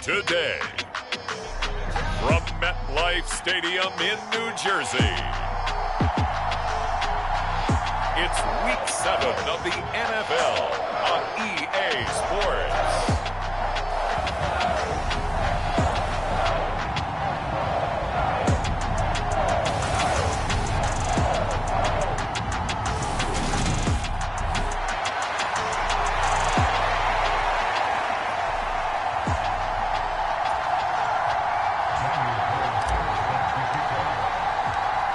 today. From MetLife Stadium in New Jersey, it's Week 7 of the NFL on EA Sports.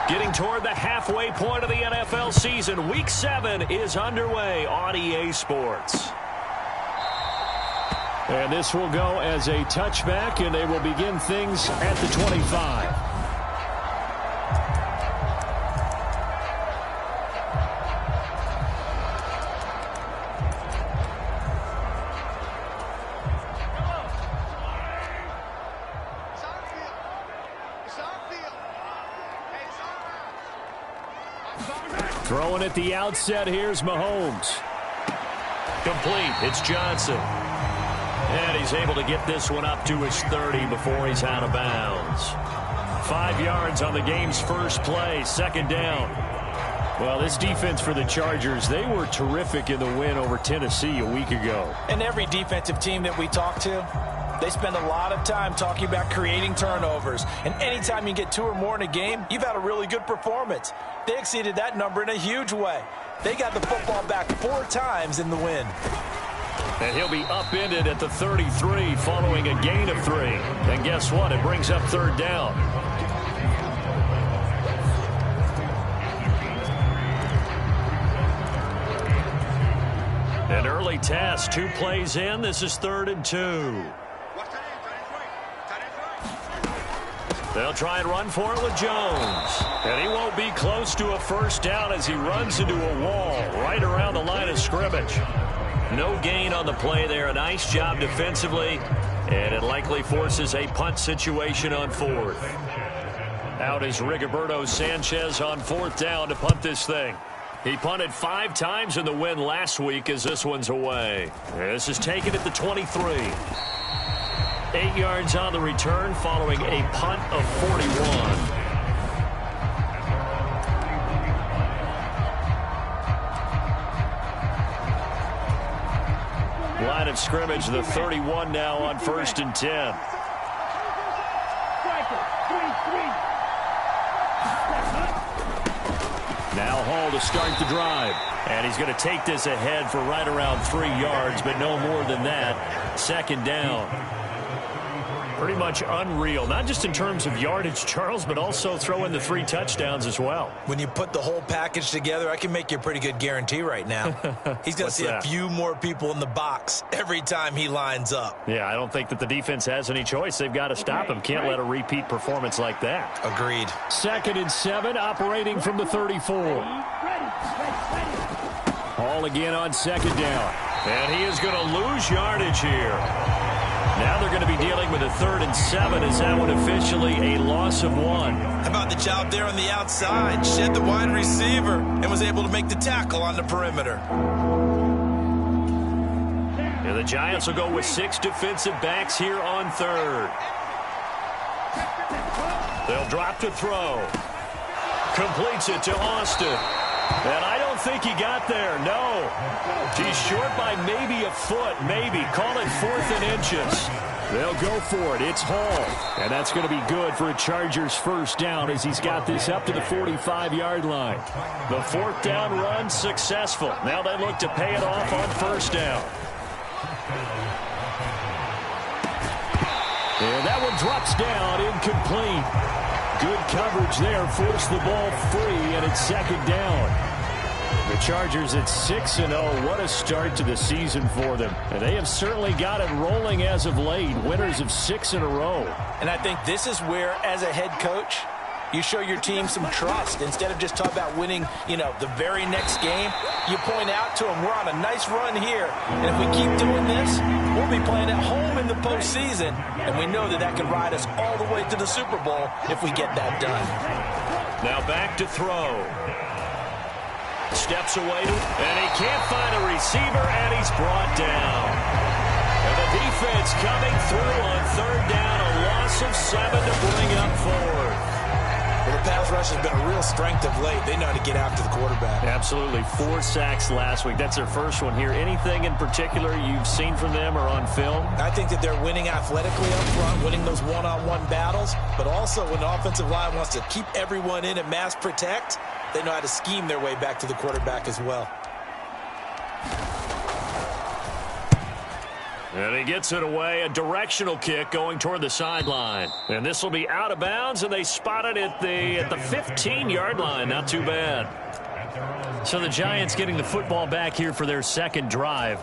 Getting toward the halfway point of the NFL season, Week 7 is underway on EA Sports. And this will go as a touchback, and they will begin things at the 25. Throwing at the outset, here's Mahomes. Complete, it's Johnson. And he's able to get this one up to his 30 before he's out of bounds. 5 yards on the game's first play, second down. Well, this defense for the Chargers, they were terrific in the win over Tennessee a week ago. And every defensive team that we talk to, they spend a lot of time talking about creating turnovers. And anytime you get 2 or more in a game, you've had a really good performance. They exceeded that number in a huge way. They got the football back 4 times in the win. And he'll be upended at the 33 following a gain of 3. And guess what? It brings up third down. An early test, 2 plays in. This is 3rd and 2. They'll try and run for it with Jones. And he won't be close to a first down as he runs into a wall right around the line of scrimmage. No gain on the play there. A nice job defensively. And it likely forces a punt situation on 4th. Out is Rigoberto Sanchez on 4th down to punt this thing. He punted 5 times in the win last week as this one's away. This is taken at the 23. 8 yards on the return following a punt of 41. Line of scrimmage, the 31 now on 1st and 10. Now Hall to start the drive. And he's going to take this ahead for right around 3 yards, but no more than that. 2nd down. Pretty much unreal, not just in terms of yardage, Charles, but also throw in the 3 touchdowns as well. When you put the whole package together, I can make you a pretty good guarantee right now. He's going to see a few more people in the box every time he lines up. Yeah, I don't think that the defense has any choice. They've got to stop him. Can't let a repeat performance like that. Agreed. 2nd and 7, operating from the 34. Hall again on 2nd down. And he is going to lose yardage here. Now they're going to be dealing with a 3rd and 7 as that one officially a loss of 1. How about the job there on the outside? Shed the wide receiver and was able to make the tackle on the perimeter. And the Giants will go with 6 defensive backs here on 3rd. They'll drop to throw. Completes it to Austin. And I don't think he got there, no. He's short by maybe a foot, maybe. Call it 4th and inches. They'll go for it. It's Hall. And that's going to be good for a Chargers first down as he's got this up to the 45-yard line. The 4th down run successful. Now they look to pay it off on 1st down. And that one drops down, incomplete. Good coverage there, forced the ball free, and it's 2nd down. The Chargers at 6-0. What a start to the season for them. And they have certainly got it rolling as of late. Winners of 6 in a row. And I think this is where, as a head coach, you show your team some trust. Instead of just talking about winning, the very next game, you point out to them, we're on a nice run here. And if we keep doing this, we'll be playing at home in the postseason. And we know that that could ride us all the way to the Super Bowl if we get that done. Now back to throw. Steps away, and he can't find a receiver, and he's brought down. And the Defense coming through on third down. A loss of 7 to bring up fourth. Well, the pass rush has been a real strength of late. They know how to get after the quarterback. Absolutely. 4 sacks last week. That's their first one here. Anything in particular you've seen from them or on film? I think that they're winning athletically up front, winning those one-on-one battles, but also when the offensive line wants to keep everyone in and mass protect, they know how to scheme their way back to the quarterback as well. And he gets it away, a directional kick going toward the sideline. And this will be out of bounds, and they spot it at the 15-yard line. Not too bad. So the Giants getting the football back here for their second drive.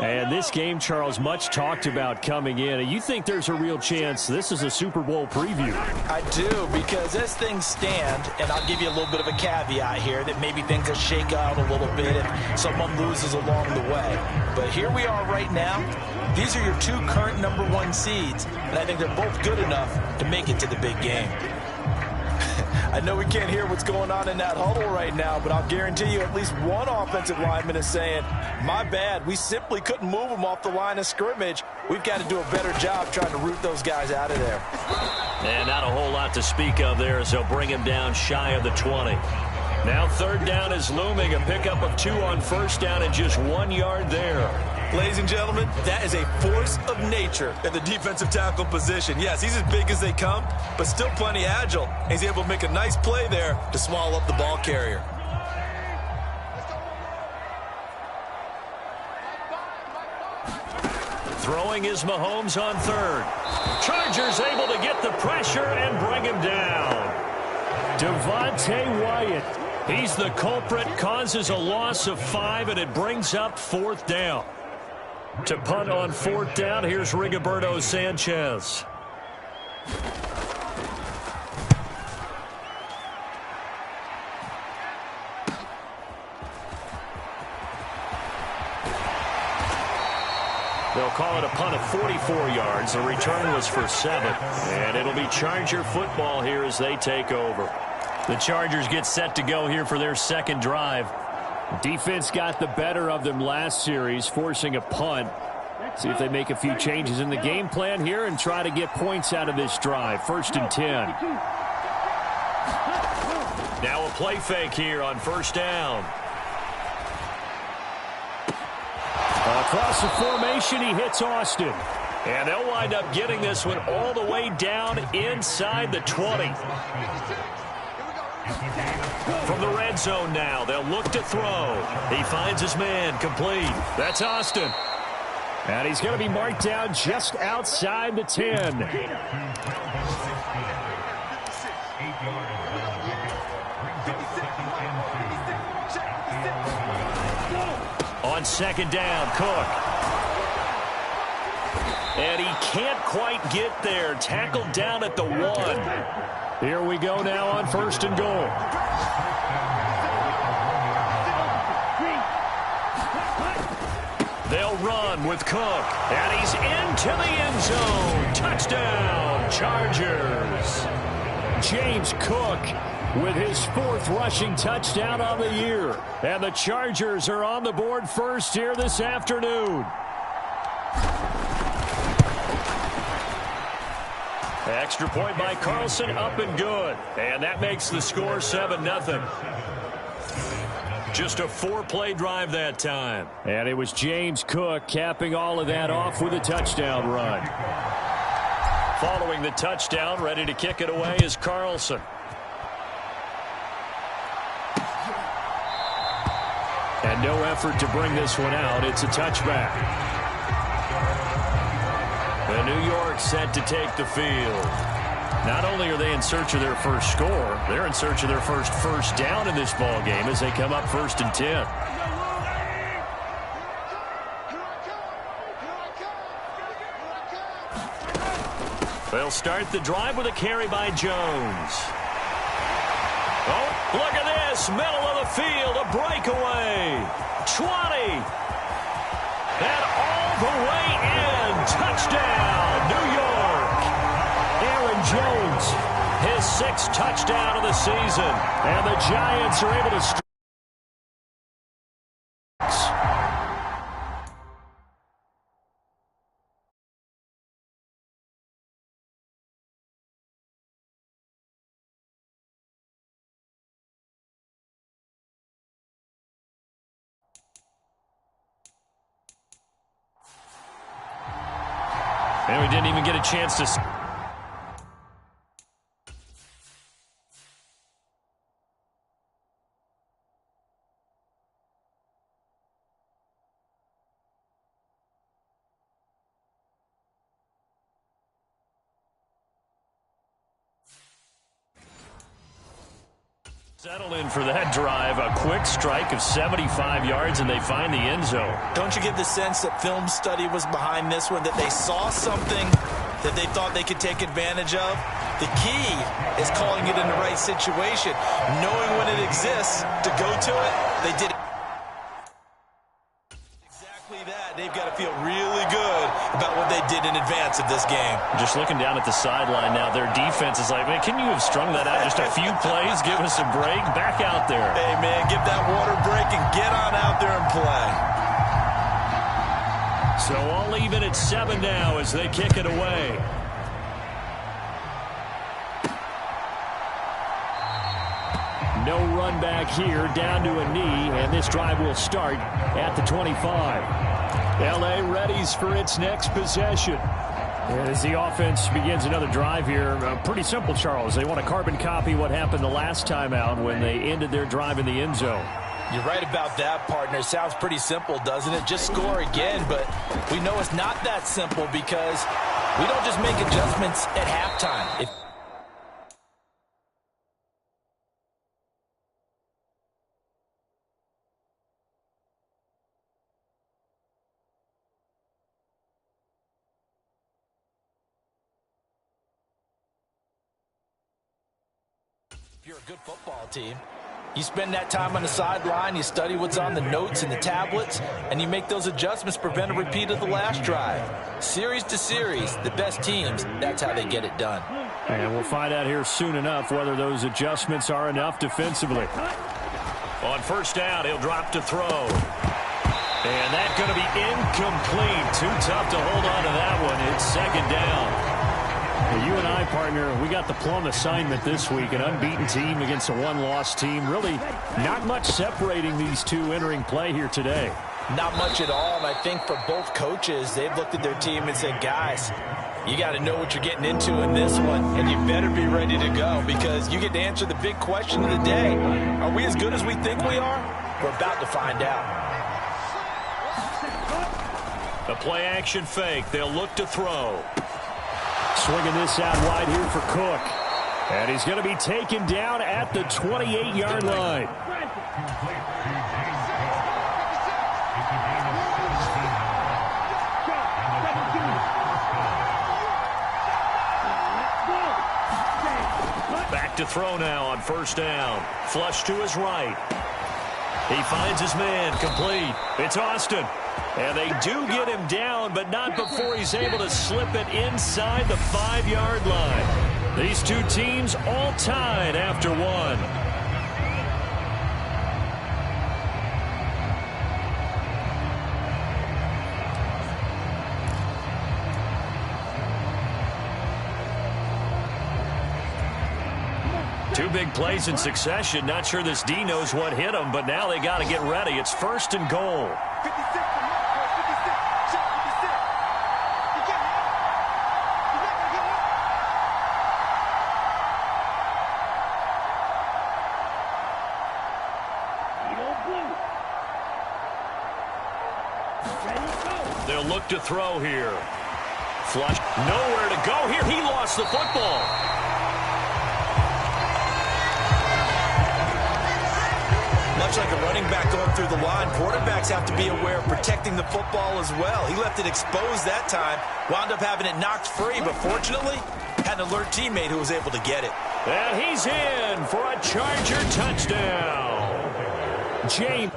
And this game, Charles, much talked about coming in. And you think there's a real chance this is a Super Bowl preview? I do, because as things stand, and I'll give you a little bit of a caveat here, that maybe things will shake out a little bit if someone loses along the way. But here we are right now. These are your 2 current #1 seeds, and I think they're both good enough to make it to the big game. I know we can't hear what's going on in that huddle right now, but I'll guarantee you at least one offensive lineman is saying, my bad, we simply couldn't move them off the line of scrimmage. We've got to do a better job trying to root those guys out of there. And not a whole lot to speak of there as they'll bring him down shy of the 20. Now third down is looming, a pickup of 2 on first down and just 1 yard there. Ladies and gentlemen, that is a force of nature at the defensive tackle position. Yes, he's as big as they come, but still plenty agile. He's able to make a nice play there to swallow up the ball carrier. Throwing is Mahomes on third. Chargers able to get the pressure and bring him down. Devontae Wyatt. He's the culprit, causes a loss of 5, and it brings up fourth down. To punt on fourth down, here's Rigoberto Sanchez. They'll call it a punt of 44 yards. The return was for 7. And it'll be Charger football here as they take over. The Chargers get set to go here for their second drive. Defense got the better of them last series, forcing a punt. See if they make a few changes in the game plan here and try to get points out of this drive. 1st and 10. Now a play fake here on first down. Across the formation, he hits Austin. And they'll wind up getting this one all the way down inside the 20. From the red zone now, they'll look to throw. He finds his man, complete. That's Austin. And he's going to be marked down just outside the 10. On second down, Cook. And he can't quite get there. Tackled down at the 1. Here we go now on 1st and goal. They'll run with Cook. And he's into the end zone. Touchdown, Chargers. James Cook with his 4th rushing touchdown on the year. And the Chargers are on the board first here this afternoon. Extra point by Carlson, up and good. And that makes the score 7-0. Just a 4-play drive that time. And it was James Cook capping all of that off with a touchdown run. Following the touchdown, ready to kick it away is Carlson. And no effort to bring this one out. It's a touchback. And New York set to take the field. Not only are they in search of their first score, they're in search of their first down in this ball game as they come up 1st and 10. They'll start the drive with a carry by Jones. Oh, look at this. Middle of the field, a breakaway. 20. And all the way in. Touchdown, New York. Aaron Jones, his 6th touchdown of the season. And the Giants are able to And we didn't even get a chance to... Settle in for that drive. A quick strike of 75 yards, and they find the end zone. Don't you get the sense that film study was behind this one, that they saw something that they thought they could take advantage of? The key is calling it in the right situation, knowing when it exists to go to it. They did exactly that. They've got to feel really good about what they did in advance of this game. Just looking down at the sideline now, their defense is like, man, can you have strung that out just a few plays? Give us a break. Back out there. Hey, man, give that water break and get on out there and play. So all even at 7 now as they kick it away. No run back here, down to a knee, and this drive will start at the 25. L.A. readies for its next possession. And as the offense begins another drive here, pretty simple, Charles. They want to carbon copy what happened the last time out when they ended their drive in the end zone. You're right about that, partner. Sounds pretty simple, doesn't it? Just score again, but we know it's not that simple because we don't just make adjustments at halftime. If you're a good football team, you spend that time on the sideline, you study what's on the notes and the tablets, and you make those adjustments to prevent a repeat of the last drive. Series to series, the best teams, that's how they get it done. And we'll find out here soon enough whether those adjustments are enough defensively. On first down, he'll drop to throw. And that's going to be incomplete. Too tough to hold on to that one. It's second down. You and I, partner, we got the plum assignment this week. An unbeaten team against a one-loss team. Really not much separating these two entering play here today. Not much at all, and I think for both coaches, they've looked at their team and said, guys, you got to know what you're getting into in this one, and you better be ready to go because you get to answer the big question of the day. Are we as good as we think we are? We're about to find out. The play-action fake. They'll look to throw. Swinging this out wide here for Cook. And he's going to be taken down at the 28-yard line. Back to throw now on first down. Flush to his right. He finds his man, complete. It's Austin. And they do get him down, but not before he's able to slip it inside the 5-yard line. These two teams all tied after one. Two big plays in succession. Not sure this D knows what hit him, but now they got to get ready. It's first and goal. They'll look to throw here. Flush. Nowhere to go here. He lost the football. Much like a running back going through the line, quarterbacks have to be aware of protecting the football as well. He left it exposed that time, wound up having it knocked free, but fortunately, had an alert teammate who was able to get it. And he's in for a Charger touchdown. James.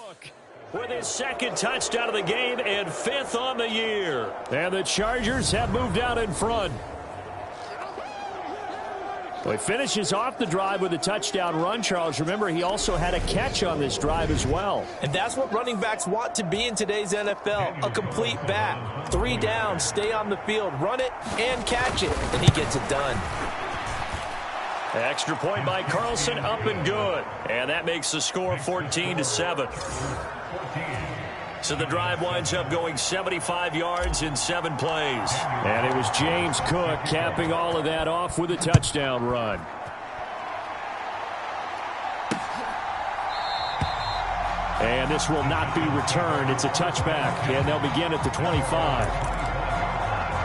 Cook with his second touchdown of the game and 5th on the year. And the Chargers have moved out in front. Well, he finishes off the drive with a touchdown run, Charles. Remember, he also had a catch on this drive as well. And that's what running backs want to be in today's NFL, a complete back. 3 downs, stay on the field, run it, and catch it, and he gets it done. Extra point by Carlson, up and good. And that makes the score 14-7. So the drive winds up going 75 yards in 7 plays. And it was James Cook capping all of that off with a touchdown run. And this will not be returned. It's a touchback, and they'll begin at the 25.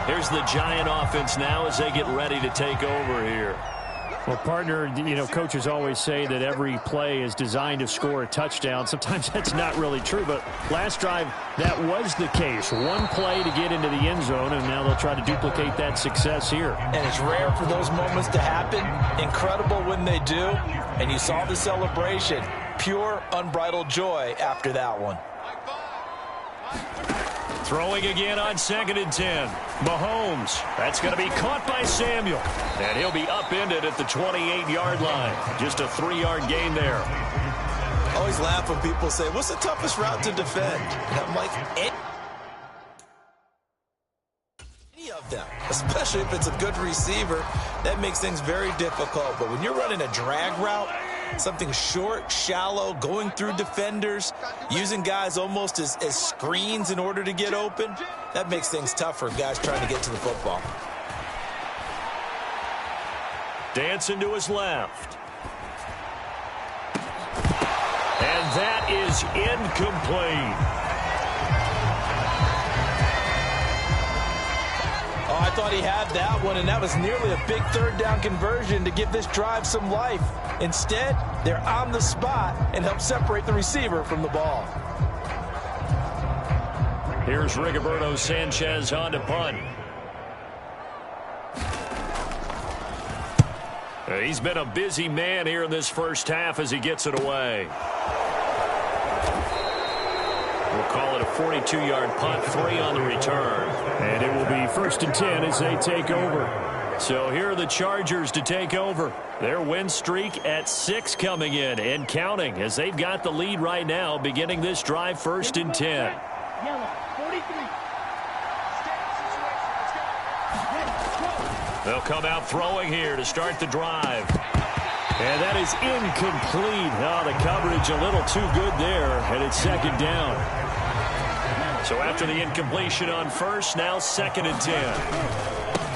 Here's the Giant offense now as they get ready to take over here. Well, partner, coaches always say that every play is designed to score a touchdown. Sometimes that's not really true, but last drive, that was the case. One play to get into the end zone, and now they'll try to duplicate that success here. And it's rare for those moments to happen. Incredible when they do. And you saw the celebration. Pure, unbridled joy after that one. Throwing again on 2nd and 10. Mahomes. That's going to be caught by Samuel. And he'll be upended at the 28-yard line. Just a 3-yard gain there. I always laugh when people say, what's the toughest route to defend? And I'm like, any of them. Especially if it's a good receiver. That makes things very difficult. But when you're running a drag route, something short, shallow, going through defenders, using guys almost as screens in order to get open, that makes things tough for guys trying to get to the football. Dancing to his left. And that is incomplete. Oh, I thought he had that one, and that was nearly a big 3rd down conversion to give this drive some life. Instead, they're on the spot and help separate the receiver from the ball. Here's Rigoberto Sanchez on to punt. He's been a busy man here in this first half as he gets it away. We'll call it a 42-yard punt, 3 on the return. And it will be 1st and 10 as they take over. So here are the Chargers to take over. Their win streak at 6 coming in and counting as they've got the lead right now, beginning this drive 1st and 10. They'll come out throwing here to start the drive. And that is incomplete. Oh, the coverage a little too good there, and it's 2nd down. So after the incompletion on 1st, now 2nd and 10.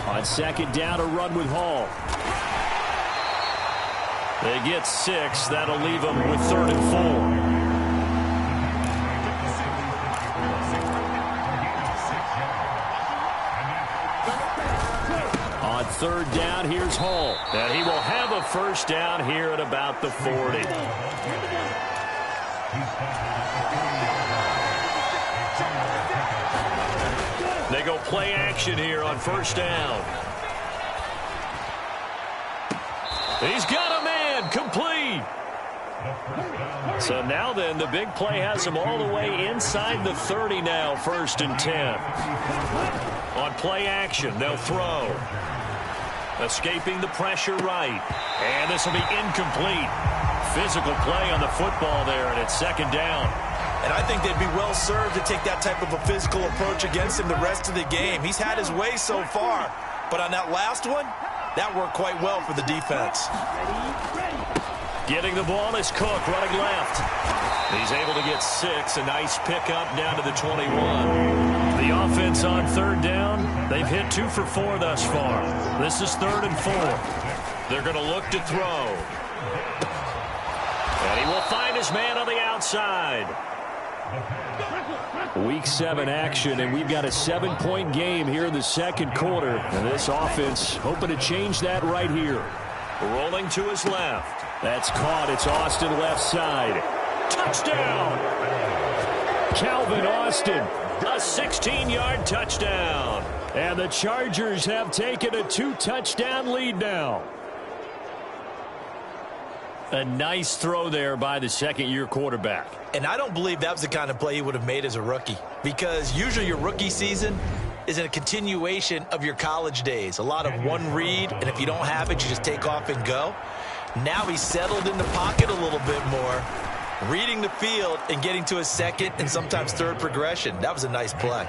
On 2nd down, a run with Hall. They get 6. That'll leave them with 3rd and 4. On 3rd down, here's Hall. And he will have a 1st down here at about the 40. They go play action here on 1st down. He's got a man, complete. So now then, the big play has him all the way inside the 30 now, 1st and 10. On play action, they'll throw. Escaping the pressure right. And this will be incomplete. Physical play on the football there, and it's 2nd down. And I think they'd be well served to take that type of a physical approach against him the rest of the game. He's had his way so far, but on that last one, that worked quite well for the defense. Getting the ball is Cook running left. He's able to get 6, a nice pickup down to the 21. The offense on 3rd down, they've hit 2 for 4 thus far. This is 3rd and 4. They're going to look to throw. And he will find his man on the outside. Week 7 action, and we've got a 7-point game here in the 2nd quarter. And this offense hoping to change that right here. Rolling to his left. That's caught. It's Austin left side. Touchdown! Calvin Austin. A 16-yard touchdown. And the Chargers have taken a 2-touchdown lead now. A nice throw there by the second-year quarterback. And I don't believe that was the kind of play he would have made as a rookie, because usually your rookie season is a continuation of your college days. A lot of one read, and if you don't have it, you just take off and go. Now he's settled in the pocket a little bit more, reading the field and getting to his second and sometimes third progression. That was a nice play.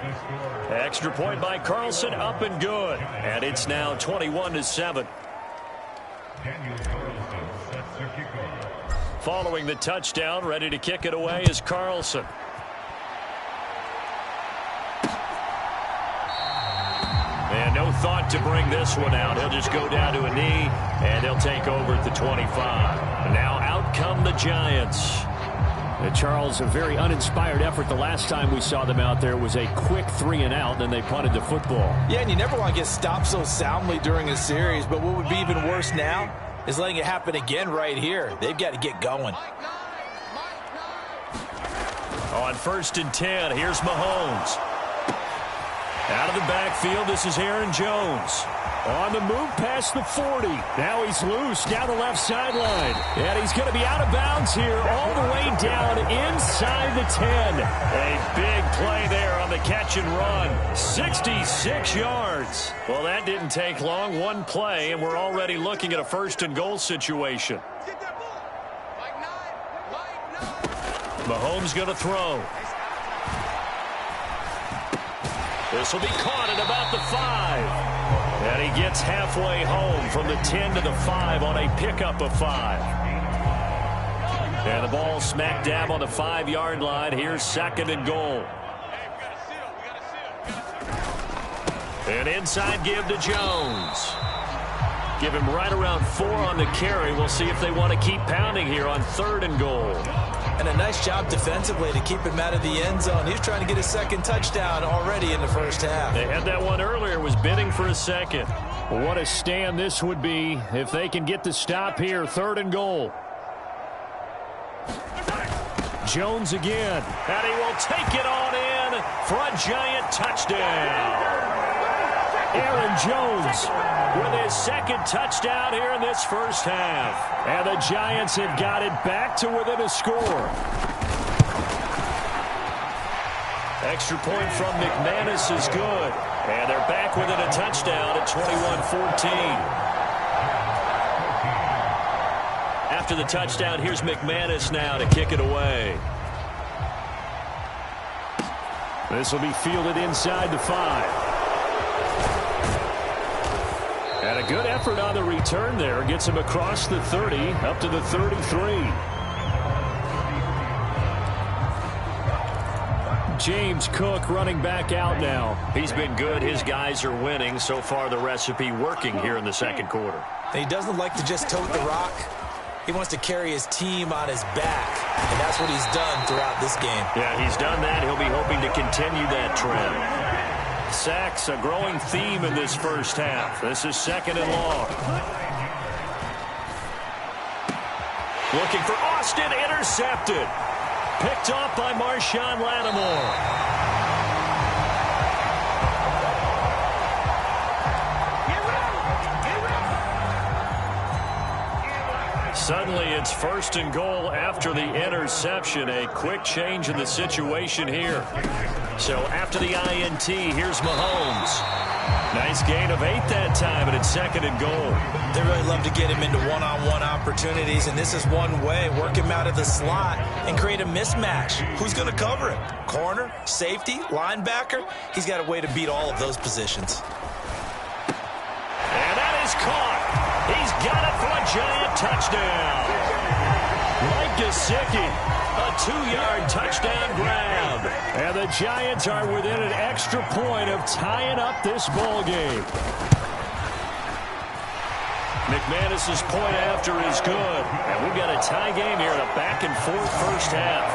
Extra point by Carlson, up and good. And it's now 21-7. Following the touchdown, ready to kick it away is Carlson. And no thought to bring this one out. He'll just go down to a knee, and they'll take over at the 25. Now out come the Giants. Charles, a very uninspired effort. The last time we saw them out there was a quick 3-and-out, then they punted the football. Yeah, and you never want to get stopped so soundly during a series, but what would be even worse now is letting it happen again right here. They've got to get going. On 1st and 10, here's Mahomes. Out of the backfield, this is Aaron Jones. On the move past the 40. Now he's loose down the left sideline. And he's going to be out of bounds here all the way down inside the 10. A big play there on the catch and run. 66 yards. Well, that didn't take long. One play, and we're already looking at a 1st and goal situation. Mahomes going to throw. This will be caught at about the 5. And he gets halfway home from the 10 to the 5 on a pickup of 5. And the ball smack dab on the 5-yard line. Here's 2nd and goal. An inside give to Jones. Give him right around 4 on the carry. We'll see if they want to keep pounding here on 3rd and goal. And a nice job defensively to keep him out of the end zone. He was trying to get his 2nd touchdown already in the 1st half. They had that one earlier, was bidding for a 2nd. What a stand this would be if they can get the stop here. 3rd and goal. Jones again. And he will take it on in for a Giant touchdown. Aaron Jones with his 2nd touchdown here in this 1st half. And the Giants have got it back to within a score. Extra point from McManus is good. And they're back within a touchdown at 21-14. After the touchdown, here's McManus now to kick it away. This will be fielded inside the 5. And a good effort on the return there. Gets him across the 30, up to the 33. James Cook running back out now. He's been good. His guys are winning. So far, the recipe working here in the 2nd quarter. He doesn't like to just tote the rock. He wants to carry his team on his back. And that's what he's done throughout this game. Yeah, he's done that. He'll be hoping to continue that trend. Sacks, a growing theme in this 1st half. This is 2nd and long. Looking for Austin, intercepted. Picked off by Marshawn Lattimore. Suddenly it's 1st and goal after the interception. A quick change in the situation here. So after the INT, here's Mahomes. Nice gain of 8 that time, and it's 2nd and goal. They really love to get him into one-on-one opportunities, and this is one way. Work him out of the slot and create a mismatch. Who's going to cover him? Corner, safety, linebacker? He's got a way to beat all of those positions. And that is caught. He's got it for a Giant touchdown. Mike Gesicki, a 2-yard touchdown grab. And the Giants are within an extra point of tying up this ball game. McManus's point after is good. And we've got a tie game here in a back-and-forth 1st half.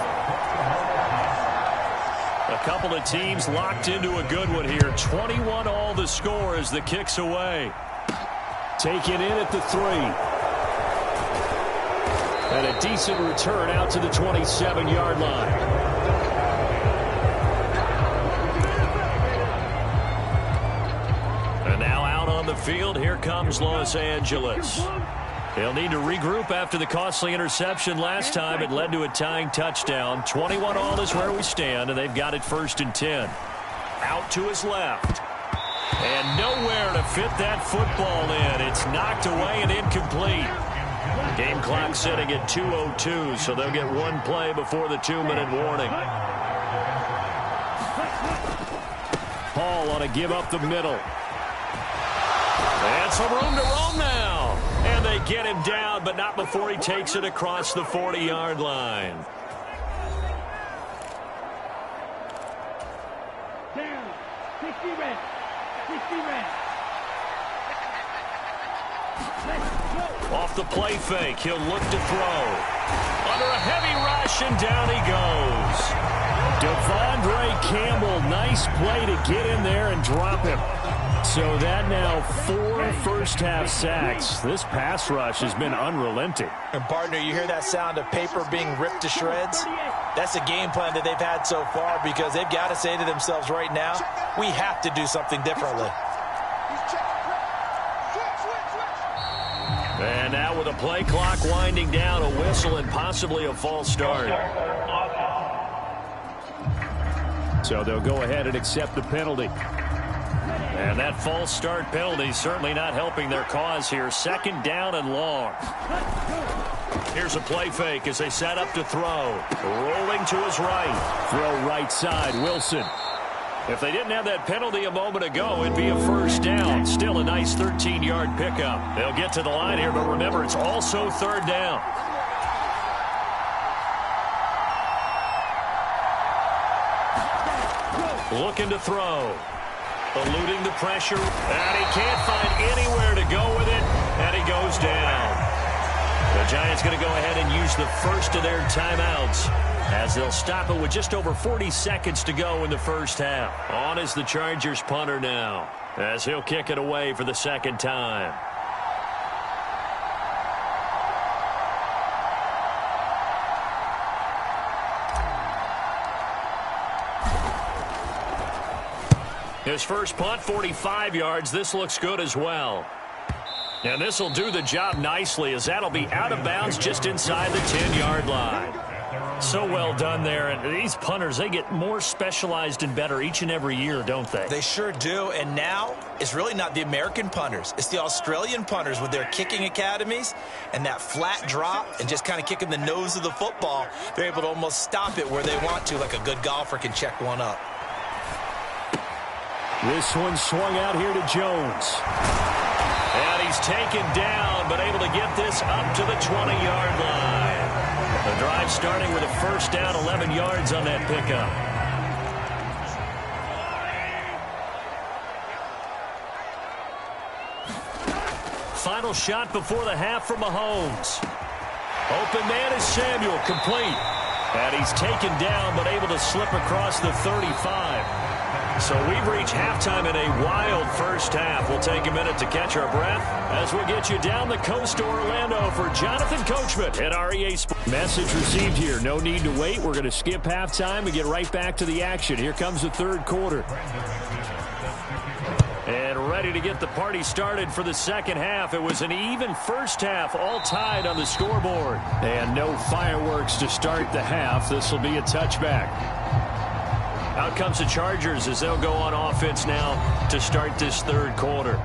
A couple of teams locked into a good one here. 21 all the score as the kick's away. Taken in at the 3. And a decent return out to the 27-yard line. And now out on the field, here comes Los Angeles. They'll need to regroup after the costly interception last time. It led to a tying touchdown. 21-all is where we stand, and they've got it 1st and 10. Out to his left. And nowhere to fit that football in. It's knocked away and incomplete. Game clock sitting at 2:02, so they'll get one play before the 2-minute warning. Hall on a give up the middle. And some room to roam now. And they get him down, but not before he takes it across the 40-yard line. Off the play fake, he'll look to throw. Under a heavy rush, and down he goes. Devondre Campbell, nice play to get in there and drop him. So that now 4 first-half sacks. This pass rush has been unrelenting. And, partner, you hear that sound of paper being ripped to shreds? That's a game plan that they've had so far because they've got to say to themselves right now, we have to do something differently. And now with a play clock winding down, a whistle and possibly a false start. So they'll go ahead and accept the penalty. And that false start penalty certainly not helping their cause here. 2nd down and long. Here's a play fake as they set up to throw. Rolling to his right. Throw right side, Wilson. If they didn't have that penalty a moment ago, it'd be a 1st down. Still a nice 13-yard pickup. They'll get to the line here, but remember, it's also 3rd down. Looking to throw. Eluding the pressure. And he can't find anywhere to go with it. And he goes down. The Giants going to go ahead and use the first of their timeouts as they'll stop it with just over 40 seconds to go in the 1st half. On is the Chargers punter now as he'll kick it away for the 2nd time. His first punt, 45 yards. This looks good as well. And this will do the job nicely as that'll be out of bounds just inside the 10-yard line. So well done there. And these punters, they get more specialized and better each and every year, don't they? They sure do. And now it's really not the American punters. It's the Australian punters with their kicking academies and that flat drop and just kind of kicking the nose of the football. They're able to almost stop it where they want to, like a good golfer can check one up. This one swung out here to Jones. And he's taken down, but able to get this up to the 20-yard line. The drive starting with a 1st down, 11 yards on that pickup. Final shot before the half for Mahomes. Open man is Samuel, complete. And he's taken down, but able to slip across the 35. So we've reached halftime in a wild 1st half. We'll take a minute to catch our breath as we get you down the coast to Orlando for Jonathan Coachman at REA Sports. Message received here. No need to wait. We're going to skip halftime and get right back to the action. Here comes the 3rd quarter. And ready to get the party started for the 2nd half. It was an even 1st half, all tied on the scoreboard. And no fireworks to start the half. This will be a touchback. Out comes the Chargers as they'll go on offense now to start this 3rd quarter.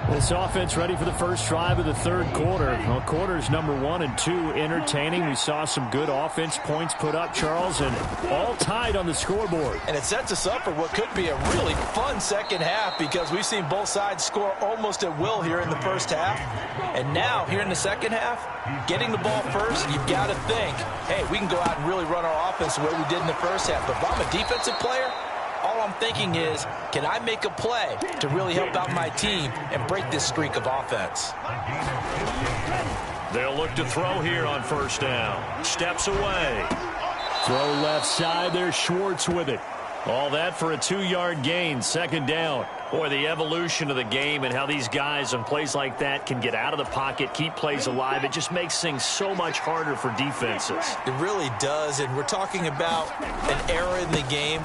This offense ready for the first drive of the 3rd quarter. Well, quarters number 1 and 2 entertaining. We saw some good offense points put up, Charles, and all tied on the scoreboard. And it sets us up for what could be a really fun 2nd half because we've seen both sides score almost at will here in the 1st half. And now, here in the 2nd half, getting the ball first, you've got to think, hey, we can go out and really run our offense the way we did in the 1st half. But if I'm a defensive player, all I'm thinking is, can I make a play to really help out my team and break this streak of offense? They'll look to throw here on 1st down. Steps away. Throw left side. There's Schwartz with it. All that for a 2-yard gain, 2nd down. Boy, the evolution of the game and how these guys on plays like that can get out of the pocket, keep plays alive, it just makes things so much harder for defenses. It really does, and we're talking about an era in the game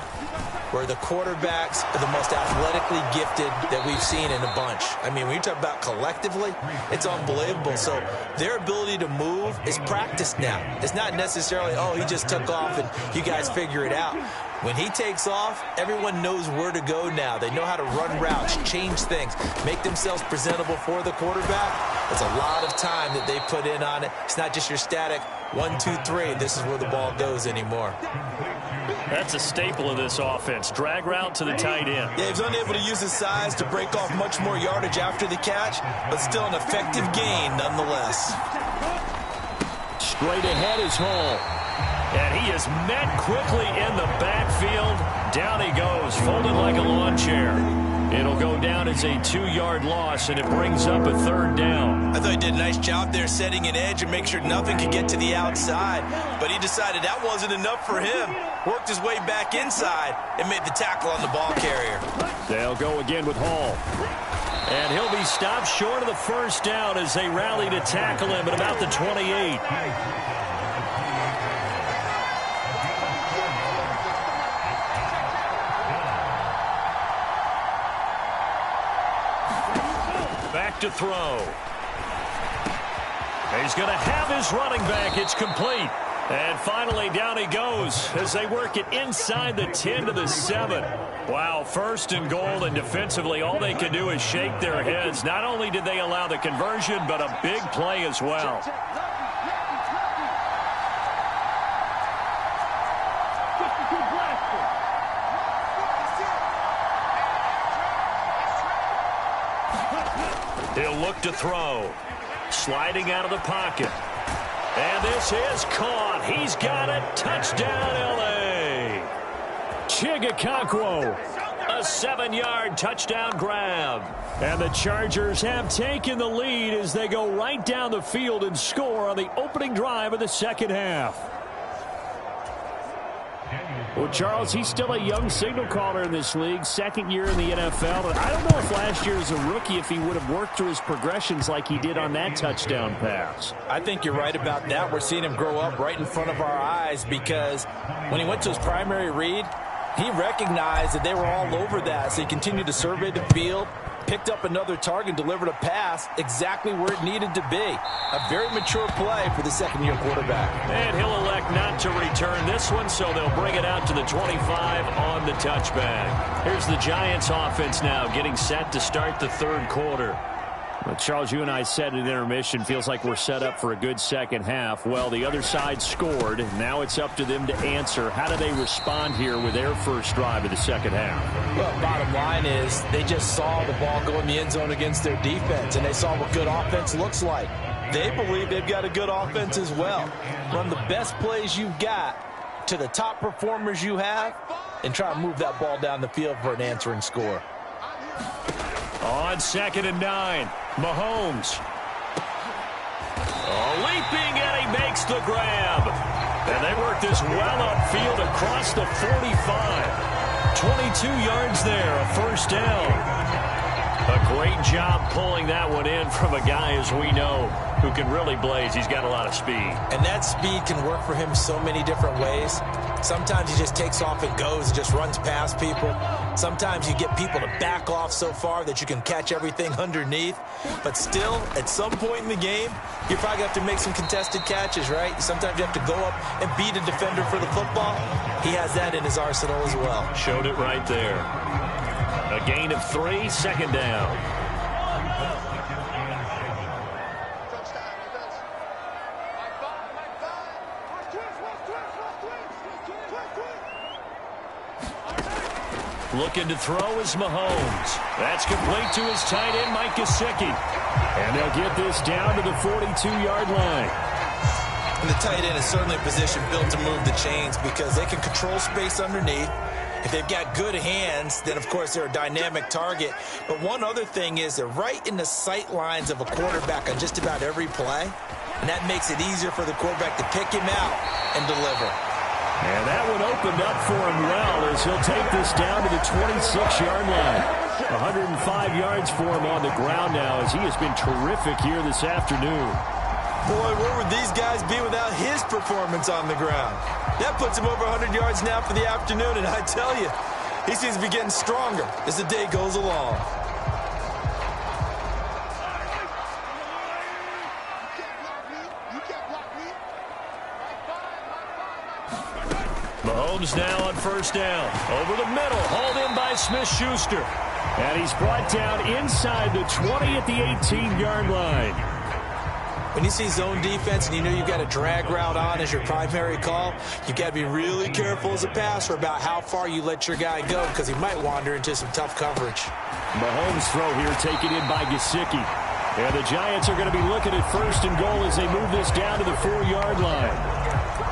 where the quarterbacks are the most athletically gifted that we've seen in a bunch. I mean, when you talk about collectively, it's unbelievable. So their ability to move is practiced now. It's not necessarily, oh, he just took off and you guys figure it out. When he takes off, everyone knows where to go now. They know how to run routes, change things, make themselves presentable for the quarterback. It's a lot of time that they put in on it. It's not just your static 1, 2, 3, this is where the ball goes anymore. That's a staple of this offense. Drag route to the tight end. Yeah, he was unable to use his size to break off much more yardage after the catch, but still an effective gain nonetheless. Straight ahead is Hall. And he is met quickly in the backfield. Down he goes, folded like a lawn chair. It'll go down as a 2-yard loss, and it brings up a 3rd down. I thought he did a nice job there setting an edge and make sure nothing could get to the outside. But he decided that wasn't enough for him. Worked his way back inside and made the tackle on the ball carrier. They'll go again with Hall. And he'll be stopped short of the 1st down as they rally to tackle him at about the 28. Back to throw. He's going to have his running back. It's complete. And finally, down he goes as they work it inside the 10 to the 7. Wow, 1st and goal, and defensively, all they can do is shake their heads. Not only did they allow the conversion, but a big play as well. He'll look to throw. Sliding out of the pocket. And this is caught. He's got it. Touchdown, L.A. Chigakakwo. A 7-yard touchdown grab. And the Chargers have taken the lead as they go right down the field and score on the opening drive of the 2nd half. Well, Charles, he's still a young signal caller in this league, 2nd year in the NFL. But I don't know if last year as a rookie, if he would have worked through his progressions like he did on that touchdown pass. I think you're right about that. We're seeing him grow up right in front of our eyes because when he went to his primary read, he recognized that they were all over that. So he continued to survey the field, picked up another target, delivered a pass exactly where it needed to be. A very mature play for the 2nd-year quarterback. And he'll elect not to return this one, so they'll bring it out to the 25 on the touchback. Here's the Giants offense now getting set to start the 3rd quarter. Well, Charles, you and I said at intermission, feels like we're set up for a good 2nd half. Well, the other side scored. Now it's up to them to answer. How do they respond here with their 1st drive of the 2nd half? Well, bottom line is they just saw the ball go in the end zone against their defense, and they saw what good offense looks like. They believe they've got a good offense as well. Run the best plays you've got to the top performers you have and try to move that ball down the field for an answering score. On 2nd and 9, Mahomes. Leaping, and he makes the grab. And they work this well upfield across the 45. 22 yards there, a 1st down. A great job pulling that one in from a guy, as we know, who can really blaze. He's got a lot of speed. And that speed can work for him so many different ways. Sometimes he just takes off and goes and just runs past people. Sometimes you get people to back off so far that you can catch everything underneath. But still, at some point in the game, you probably have to make some contested catches, right? Sometimes you have to go up and beat a defender for the football. He has that in his arsenal as well. Showed it right there. A gain of 3, 2nd down. Looking to throw is Mahomes. That's complete to his tight end, Mike Gesicki. And they'll get this down to the 42-yard line. And the tight end is certainly a position built to move the chains because they can control space underneath. If they've got good hands, then, of course, they're a dynamic target. But one other thing is they're right in the sight lines of a quarterback on just about every play. And that makes it easier for the quarterback to pick him out and deliver. And that one opened up for him well as he'll take this down to the 26-yard line. 105 yards for him on the ground now as he has been terrific here this afternoon. Boy, where would these guys be without his performance on the ground? That puts him over 100 yards now for the afternoon, and I tell you, He seems to be getting stronger as the day goes along. Mahomes now on first down. Over the middle, hauled in by Smith-Schuster. And he's brought down inside the 20 at the 18-yard line. When you see zone defense and you know you've got a drag route on as your primary call, you've got to be really careful as a passer about how far you let your guy go because he might wander into some tough coverage. Mahomes' throw here taken in by Gesicki. And the Giants are going to be looking at first and goal as they move this down to the 4-yard line.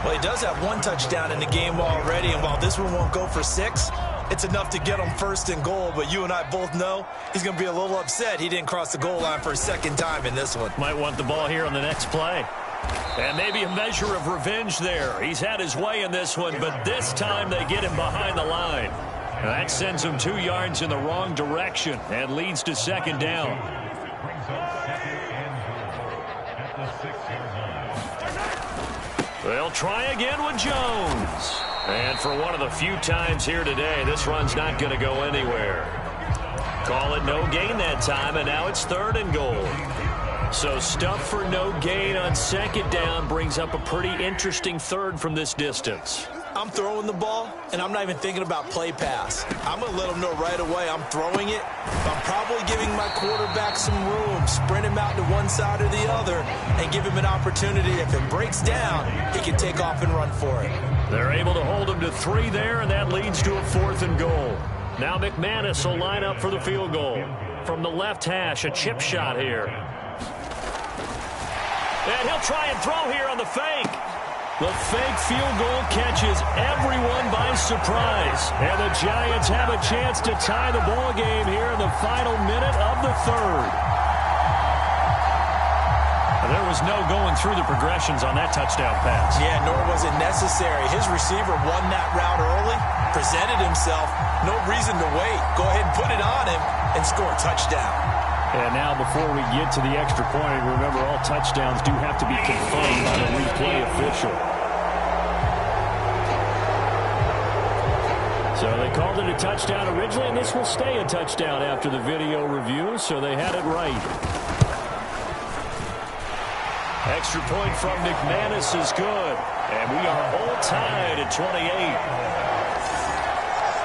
Well, he does have one touchdown in the game already, and while this one won't go for 6, it's enough to get him first and goal. But you and I both know he's going to be a little upset he didn't cross the goal line for a second time in this one. Might want the ball here on the next play. And maybe a measure of revenge there. He's had his way in this one, but this time they get him behind the line. And that sends him 2 yards in the wrong direction and leads to second down. They'll try again with Jones. And for one of the few times here today, this run's not going to go anywhere. Call it no gain that time, and now it's 3rd and goal. So stuff for no gain on second down brings up a pretty interesting 3rd from this distance. I'm throwing the ball, and I'm not even thinking about play pass. I'm going to let him know right away I'm throwing it. I'm probably giving my quarterback some room, sprint him out to one side or the other, and give him an opportunity. If it breaks down, he can take off and run for it. They're able to hold him to 3 there, and that leads to a 4th and goal. Now McManus will line up for the field goal. From the left hash, a chip shot here. And he'll try and throw here on the fake. The fake field goal catches everyone by surprise. And the Giants have a chance to tie the ball game here in the final minute of the 3rd. There was no going through the progressions on that touchdown pass. Yeah, nor was it necessary. His receiver won that route early, presented himself. No reason to wait. Go ahead and put it on him and score a touchdown. And now before we get to the extra point, remember all touchdowns do have to be confirmed by the replay official. So they called it a touchdown originally, and this will stay a touchdown after the video review, so they had it right. Extra point from McManus is good. And we are all tied at 28.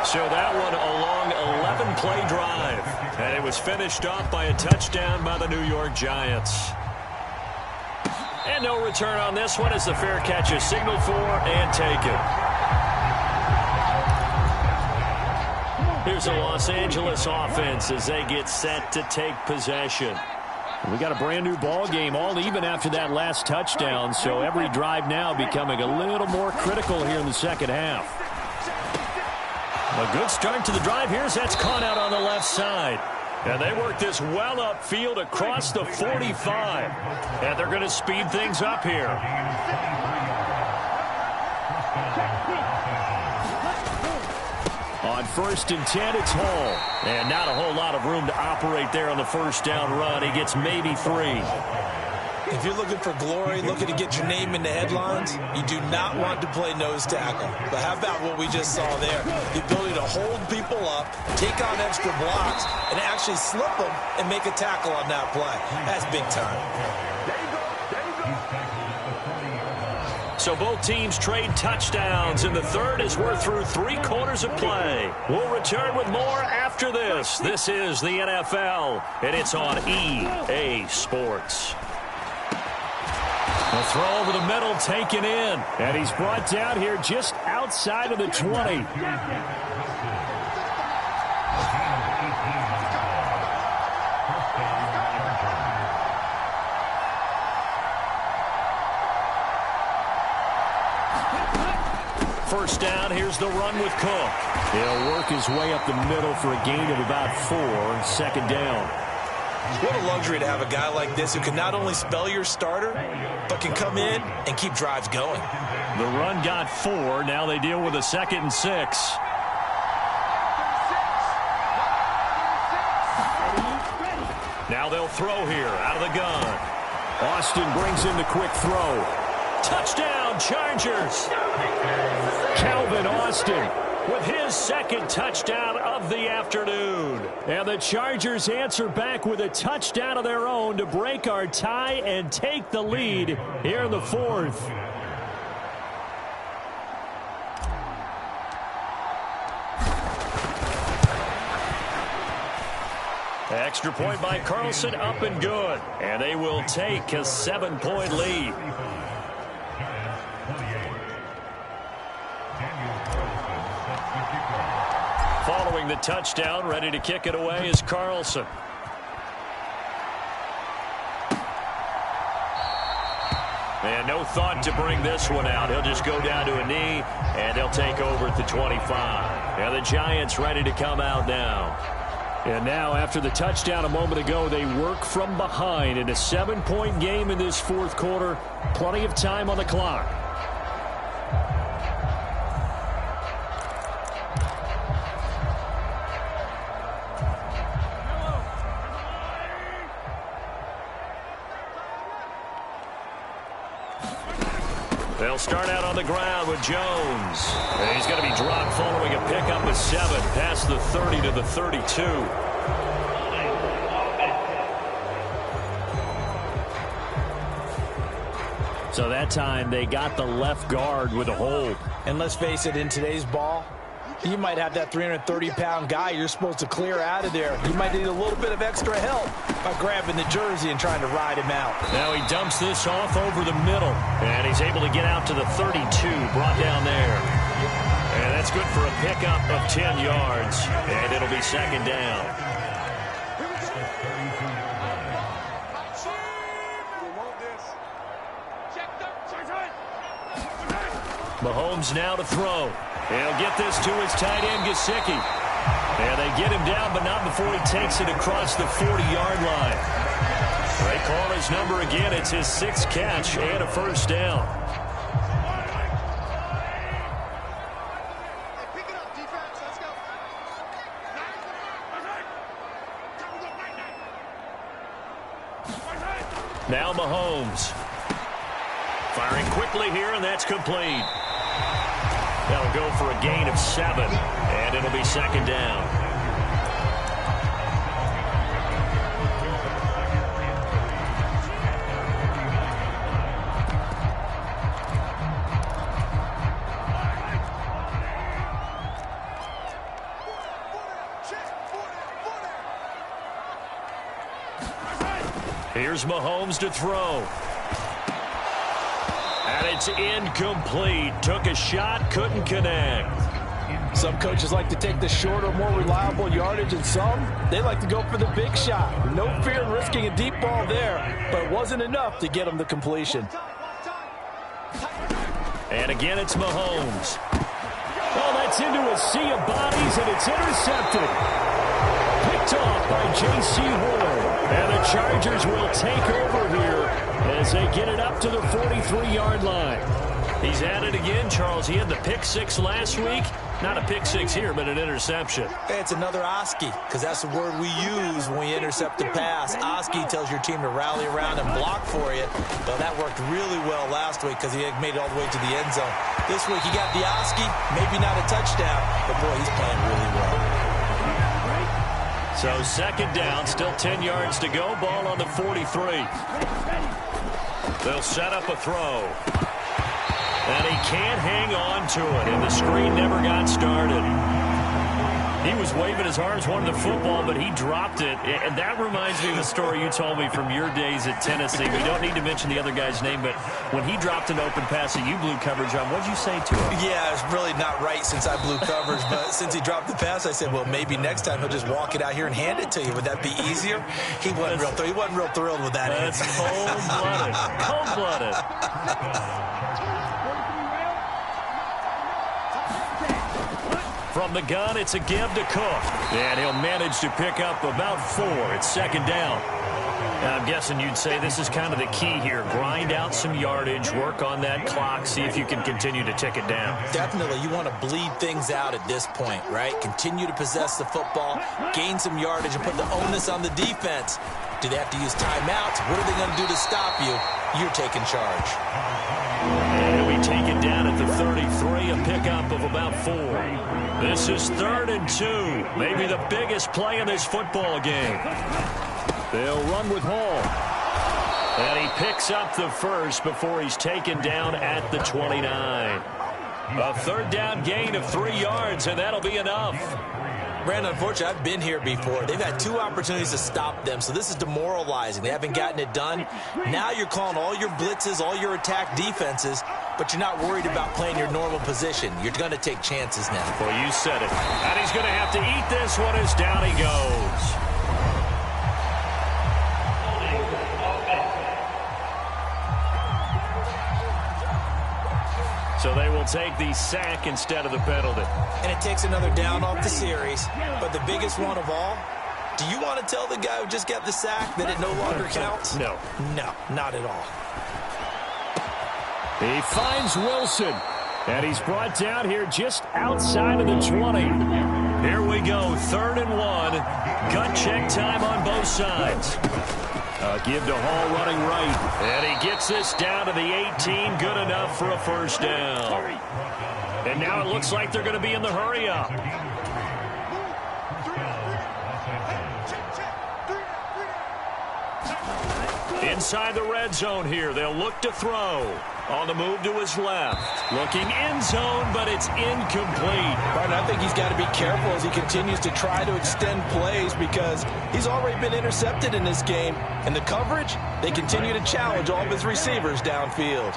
So that one a long 11-play drive. And it was finished off by a touchdown by the New York Giants. And no return on this one as the fair catch is signaled for and taken. Here's the Los Angeles offense as they get set to take possession. We got a brand new ball game, all even after that last touchdown, so every drive now becoming a little more critical here in the second half. A good start to the drive here as that's caught out on the left side. And they work this well upfield across the 45. And they're going to speed things up here. On 1st and 10, it's Hall. And not a whole lot of room to operate there on the first down run. He gets maybe 3. If you're looking for glory, looking to get your name in the headlines, you do not want to play nose tackle. But how about what we just saw there? The ability to hold people up, take on extra blocks, and actually slip them and make a tackle on that play. That's big time. So both teams trade touchdowns in the 3rd as we're through 3 quarters of play. We'll return with more after this. This is the NFL, and it's on EA Sports. A throw over the middle taken in. And he's brought down here just outside of the 20. First down, here's the run with Cook. He'll work his way up the middle for a gain of about 4, second down. What a luxury to have a guy like this who can not only spell your starter, but can come in and keep drives going. The run got 4. Now they deal with a 2nd and 6. Now they'll throw here out of the gun. Austin brings in the quick throw. Touchdown, Chargers. Calvin Austin with his second touchdown of the afternoon. And the Chargers answer back with a touchdown of their own to break our tie and take the lead here in the fourth. Extra point by Carlson, up and good. And they will take a 7-point lead. Following the touchdown, ready to kick it away is Carlson. And no thought to bring this one out. He'll just go down to a knee, and he'll take over at the 25. And the Giants ready to come out now. And now, after the touchdown a moment ago, they work from behind in a 7-point game in this fourth quarter. Plenty of time on the clock. They'll start out on the ground with Jones. And he's going to be dropped following a pickup of 7 past the 30 to the 32. So that time they got the left guard with a hold. And let's face it, in today's ball, you might have that 330-pound guy you're supposed to clear out of there. You might need a little bit of extra help by grabbing the jersey and trying to ride him out. Now he dumps this off over the middle, and he's able to get out to the 32, brought down there. And that's good for a pickup of 10 yards, and it'll be second down. Mahomes now to throw. He'll get this to his tight end, Gesicki. And they get him down, but not before he takes it across the 40-yard line. They call his number again. It's his 6th catch and a first down. Now Mahomes. Firing quickly here, and that's complete. They'll go for a gain of 7, and it'll be second down. Here's Mahomes to throw. And it's incomplete. Took a shot, couldn't connect. Some coaches like to take the shorter, more reliable yardage, and some, they like to go for the big shot. No fear in risking a deep ball there, but it wasn't enough to get them the completion. And again, it's Mahomes. Oh, that's into a sea of bodies, and it's intercepted. Picked off by J.C. Horn. And the Chargers will take over here as they get it up to the 43-yard line. He's at it again, Charles. He had the pick 6 last week. Not a pick 6 here, but an interception. It's another Oski, because that's the word we use when we intercept a pass. Oski tells your team to rally around and block for you. Well, that worked really well last week because he had made it all the way to the end zone. This week he got the Oski, maybe not a touchdown, but boy, he's playing really well. So second down, still 10 yards to go. Ball on the 43. They'll set up a throw. And he can't hang on to it, and the screen never got started. He was waving his arms, wanted the football, but he dropped it. And that reminds me of the story you told me from your days at Tennessee. We don't need to mention the other guy's name, but when he dropped an open pass that you blew coverage on, what'd you say to him? Yeah, it's really not right since I blew coverage, but since he dropped the pass, I said, well, maybe next time he'll just walk it out here and hand it to you. Would that be easier? He wasn't real thrilled with that answer. That's cold-blooded. Cold-blooded. From the gun, it's a give to Cook. And he'll manage to pick up about 4. It's second down. Now, I'm guessing you'd say this is kind of the key here. Grind out some yardage, work on that clock, see if you can continue to tick it down. Definitely. You want to bleed things out at this point, right? Continue to possess the football, gain some yardage, and put the onus on the defense. Do they have to use timeouts? What are they going to do to stop you? You're taking charge. And he'll be taken down at the 33, a pickup of about 4. This is 3rd and 2, maybe the biggest play in this football game. They'll run with Hall. And he picks up the first before he's taken down at the 29. A 3rd down gain of 3 yards, and that'll be enough. Brandon, unfortunately, I've been here before. They've had 2 opportunities to stop them, so this is demoralizing. They haven't gotten it done. Now you're calling all your blitzes, all your attack defenses, but you're not worried about playing your normal position. You're going to take chances now. Well, you said it. And he's going to have to eat this one as down he goes. So they will take the sack instead of the penalty. And it takes another down off the series. But the biggest one of all, do you want to tell the guy who just got the sack that it no longer counts? No. No, not at all. He finds Wilson. And he's brought down here just outside of the 20. Here we go, 3rd and 1. Gut check time on both sides. Give to Hall running right. And he gets this down to the 18. Good enough for a 1st down. And now it looks like they're going to be in the hurry up. Inside the red zone here. They'll look to throw. On the move to his left. Looking end zone, but it's incomplete. Martin, I think he's got to be careful as he continues to try to extend plays because he's already been intercepted in this game. And the coverage, they continue to challenge all of his receivers downfield.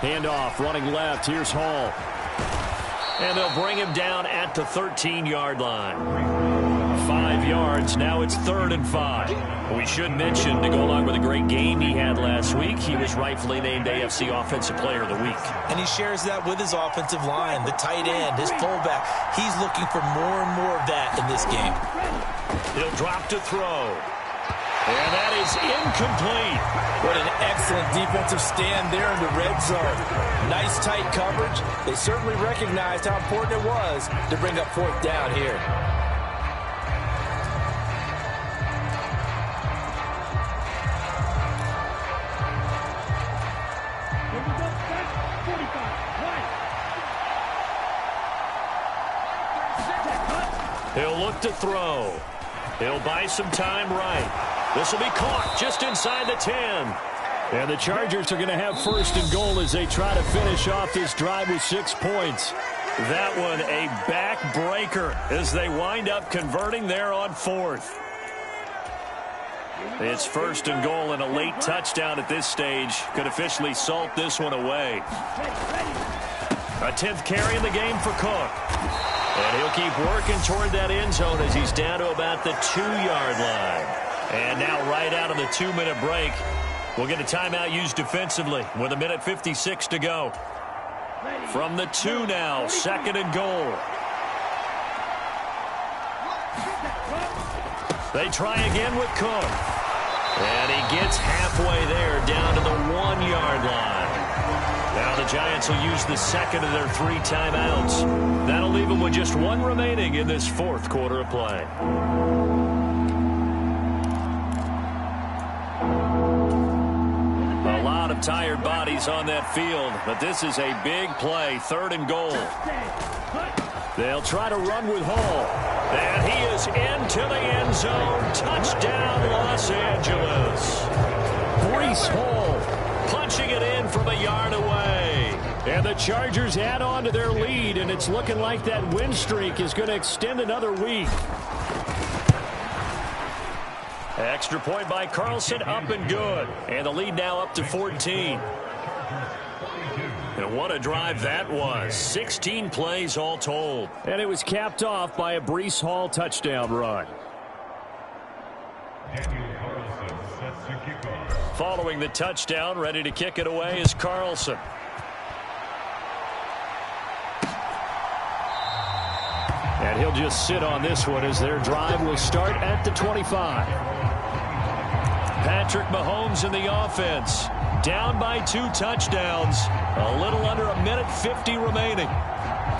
Handoff running left. Here's Hall. And they'll bring him down at the 13-yard line. 5 yards. Now it's 3rd and 5. We should mention, to go along with a great game he had last week, he was rightfully named AFC Offensive Player of the Week. And he shares that with his offensive line, the tight end, his fullback. He's looking for more and more of that in this game. He'll drop to throw. And that is incomplete. What an excellent defensive stand there in the red zone. Nice tight coverage. They certainly recognized how important it was to bring up 4th down here. He'll look to throw. He'll buy some time right. This will be caught just inside the 10. And the Chargers are going to have 1st and goal as they try to finish off this drive with 6 points. That one a backbreaker as they wind up converting there on 4th. It's 1st and goal and a late touchdown at this stage could officially salt this one away. A 10th carry in the game for Cook. And he'll keep working toward that end zone as he's down to about the 2-yard line. And now right out of the 2-minute break, we'll get a timeout used defensively with 1:56 to go. From the 2 now, 2nd and goal. They try again with Cook. And he gets halfway there down to the 1-yard line. Now the Giants will use the 2nd of their 3 timeouts. That'll leave them with just 1 remaining in this 4th quarter of play. A lot of tired bodies on that field, but this is a big play, 3rd and goal. They'll try to run with Hall. And he is into the end zone. Touchdown, Los Angeles. Breece Hall punching it in from a yard away. And the Chargers add on to their lead, and it's looking like that win streak is going to extend another week. Extra point by Carlson, up and good. And the lead now up to 14. And what a drive that was. 16 plays all told. And it was capped off by a Breece Hall touchdown run. Following the touchdown, ready to kick it away is Carlson. And he'll just sit on this one as their drive will start at the 25. Patrick Mahomes in the offense. Down by 2 touchdowns. A little under 1:50 remaining.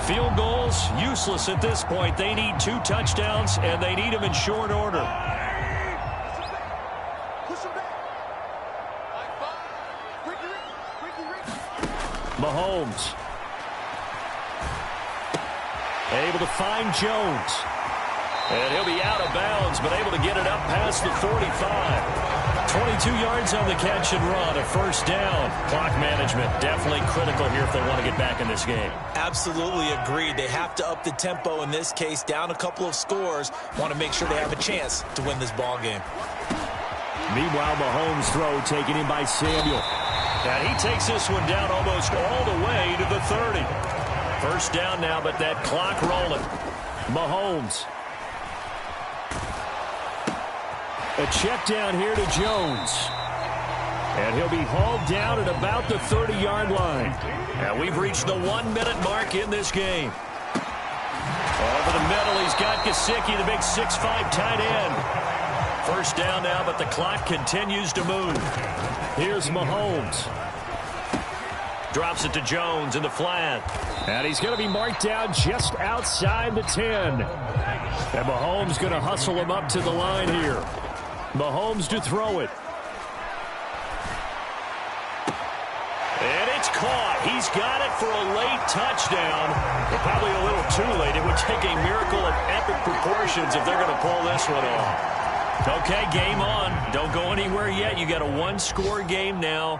Field goals, useless at this point. They need 2 touchdowns, and they need them in short order. Mahomes. Able to find Jones. And he'll be out of bounds, but able to get it up past the 45. 22 yards on the catch and run, a first down. Clock management definitely critical here if they want to get back in this game. Absolutely agreed. They have to up the tempo in this case, down a couple of scores. Want to make sure they have a chance to win this ball game. Meanwhile, Mahomes' throw taken in by Samuel. And he takes this one down almost all the way to the 30. First down now, but that clock rolling. Mahomes. A check down here to Jones. And he'll be hauled down at about the 30-yard line. And we've reached the 1-minute mark in this game. Over the middle, he's got Gesicki, the big 6'5" tight end. First down now, but the clock continues to move. Here's Mahomes. Drops it to Jones in the flat. And he's going to be marked down just outside the 10. And Mahomes going to hustle him up to the line here. Mahomes to throw it. And it's caught. He's got it for a late touchdown. But probably a little too late. It would take a miracle of epic proportions if they're going to pull this one off. Okay, game on. Don't go anywhere yet. You got a one-score game now.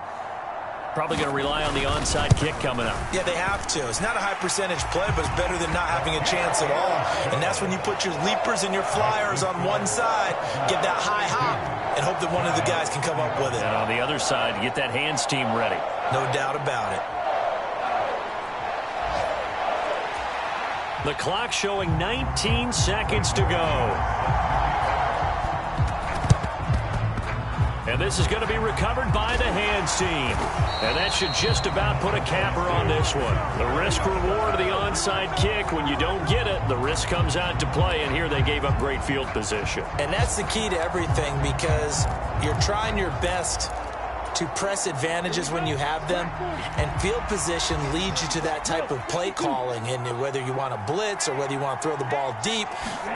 Probably going to rely on the onside kick coming up. Yeah, they have to. It's not a high-percentage play, but it's better than not having a chance at all. And that's when you put your leapers and your flyers on one side, get that high hop, and hope that one of the guys can come up with it. And on the other side, get that hands team ready. No doubt about it. The clock showing 19 seconds to go. And this is going to be recovered by the hands team. And that should just about put a capper on this one. The risk-reward of the onside kick. When you don't get it, the risk comes out to play. And here they gave up great field position. And that's the key to everything, because you're trying your best to press advantages when you have them, and field position leads you to that type of play calling. And whether you want to blitz or whether you want to throw the ball deep,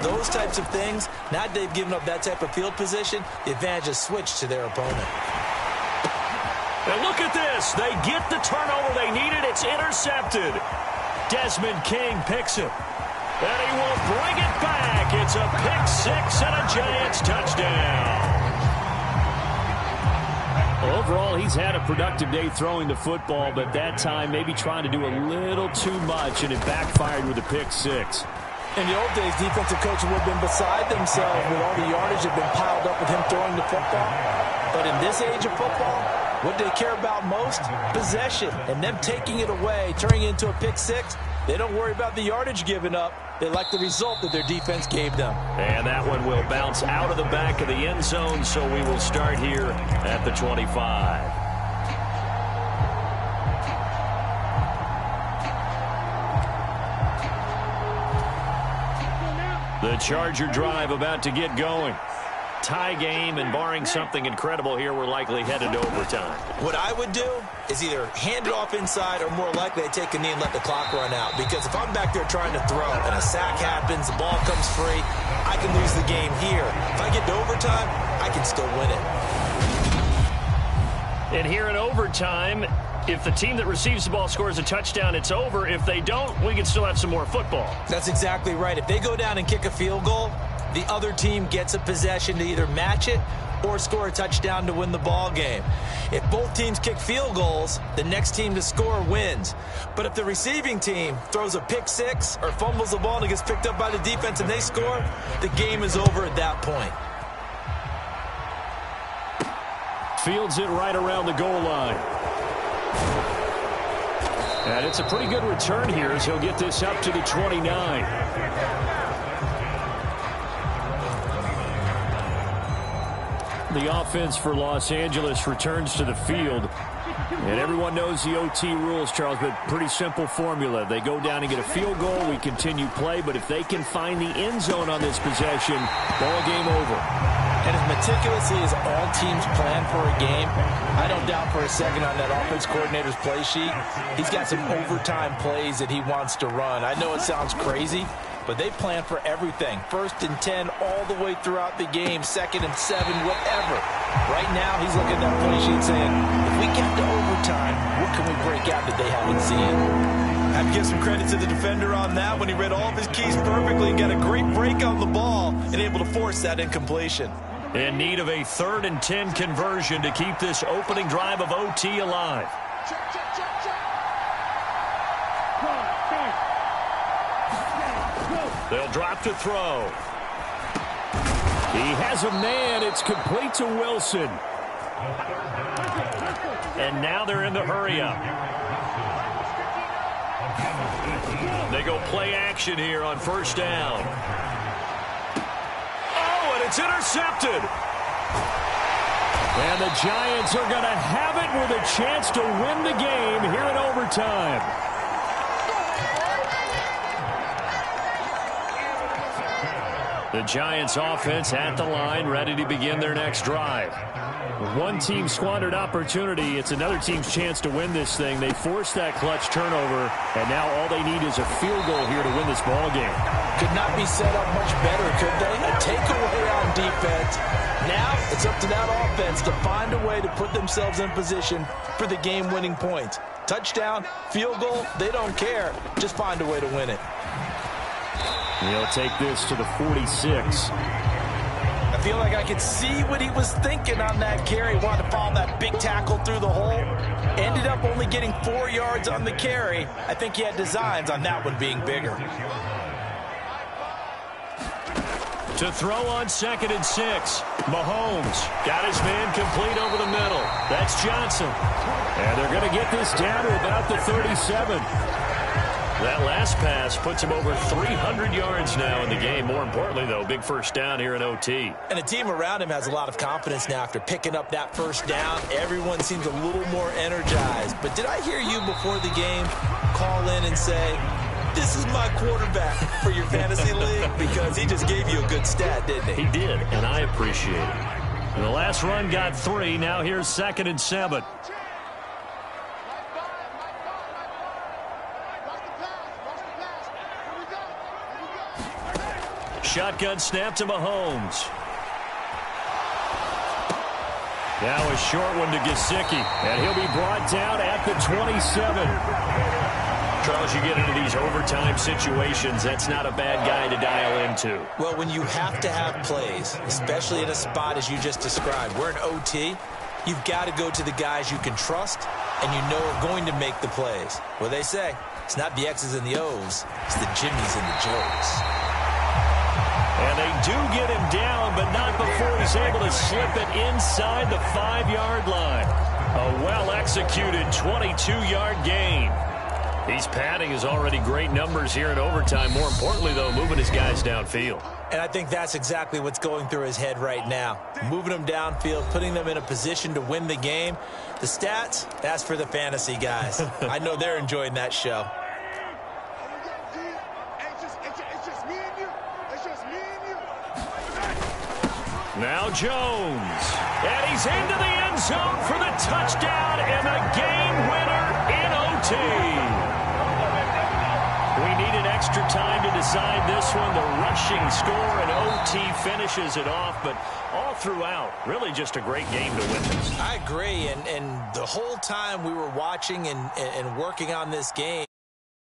those types of things, now that they've given up that type of field position, the advantage is switched to their opponent. And look at this. They get the turnover they needed. It's intercepted. Desmond King picks it. And he will bring it back. It's a pick six and a Giants touchdown. Overall, he's had a productive day throwing the football, but that time maybe trying to do a little too much, and it backfired with a pick six. In the old days, defensive coaches would have been beside themselves with all the yardage that had been piled up with him throwing the football. But in this age of football, what they care about most? Possession. And them taking it away, turning it into a pick six, they don't worry about the yardage given up. They like the result that their defense gave them. And that one will bounce out of the back of the end zone, so we will start here at the 25. The Charger drive about to get going. Tie game, and barring something incredible here, we're likely headed to overtime. What I would do is either hand it off inside, or more likely I take a knee and let the clock run out. Because if I'm back there trying to throw and a sack happens, the ball comes free, I can lose the game here. If I get to overtime, I can still win it. And here in overtime, if the team that receives the ball scores a touchdown, it's over. If they don't, we can still have some more football. That's exactly right. If they go down and kick a field goal, the other team gets a possession to either match it or score a touchdown to win the ball game. If both teams kick field goals, the next team to score wins. But if the receiving team throws a pick six or fumbles the ball and it gets picked up by the defense and they score, the game is over at that point. Fields it right around the goal line. And it's a pretty good return here as he'll get this up to the 29. The offense for Los Angeles returns to the field. And everyone knows the OT rules, Charles, but pretty simple formula. They go down and get a field goal, we continue play, but if they can find the end zone on this possession, ball game over. And as meticulously as all teams plan for a game, I don't doubt for a second on that offense coordinator's play sheet, he's got some overtime plays that he wants to run. I know it sounds crazy, but they plan for everything. 1st and 10 all the way throughout the game, 2nd and 7, whatever. Right now, he's looking at that play sheet saying, if we get to overtime, what can we break out that they haven't seen? I have to give some credit to the defender on that when he read all of his keys perfectly and got a great break on the ball and able to force that incompletion. In need of a 3rd and 10 conversion to keep this opening drive of OT alive. They'll drop to throw. He has a man. It's complete to Wilson. And now they're in the hurry-up. They go play action here on 1st down. Oh, and it's intercepted. And the Giants are going to have it with a chance to win the game here in overtime. The Giants offense at the line, ready to begin their next drive. With one team squandered opportunity, it's another team's chance to win this thing. They forced that clutch turnover, and now all they need is a field goal here to win this ball game. Could not be set up much better, could they? A takeaway on defense. Now it's up to that offense to find a way to put themselves in position for the game-winning points. Touchdown, field goal, they don't care. Just find a way to win it. He'll take this to the 46. I feel like I could see what he was thinking on that carry. Wanted to follow that big tackle through the hole. Ended up only getting 4 yards on the carry. I think he had designs on that one being bigger. To throw on 2nd and 6. Mahomes got his man complete over the middle. That's Johnson. And they're going to get this down to about the 37. That last pass puts him over 300 yards now in the game. More importantly, though, big 1st down here in OT. And the team around him has a lot of confidence now after picking up that 1st down. Everyone seems a little more energized. But did I hear you before the game call in and say, this is my quarterback for your fantasy league? Because he just gave you a good stat, didn't he? He did, and I appreciate it. And the last run got 3. Now here's 2nd and 7. Shotgun snap to Mahomes. Now a short one to Gesicki, and he'll be brought down at the 27. Charles, you get into these overtime situations, that's not a bad guy to dial into. Well, when you have to have plays, especially in a spot as you just described, we're in OT, you've got to go to the guys you can trust and you know are going to make the plays. Well, they say, it's not the X's and the O's, it's the Jimmys and the Joes. And they do get him down, but not before he's able to slip it inside the 5-yard line. A well-executed 22-yard gain. He's padding his already great numbers here in overtime. More importantly, though, moving his guys downfield. And I think that's exactly what's going through his head right now. Moving them downfield, putting them in a position to win the game. The stats, that's for the fantasy guys. I know they're enjoying that show. Now Jones, and he's into the end zone for the touchdown and the game winner in OT. We needed extra time to decide this one. The rushing score and OT finishes it off, but all throughout, really just a great game to win this. I agree, and the whole time we were watching and working on this game,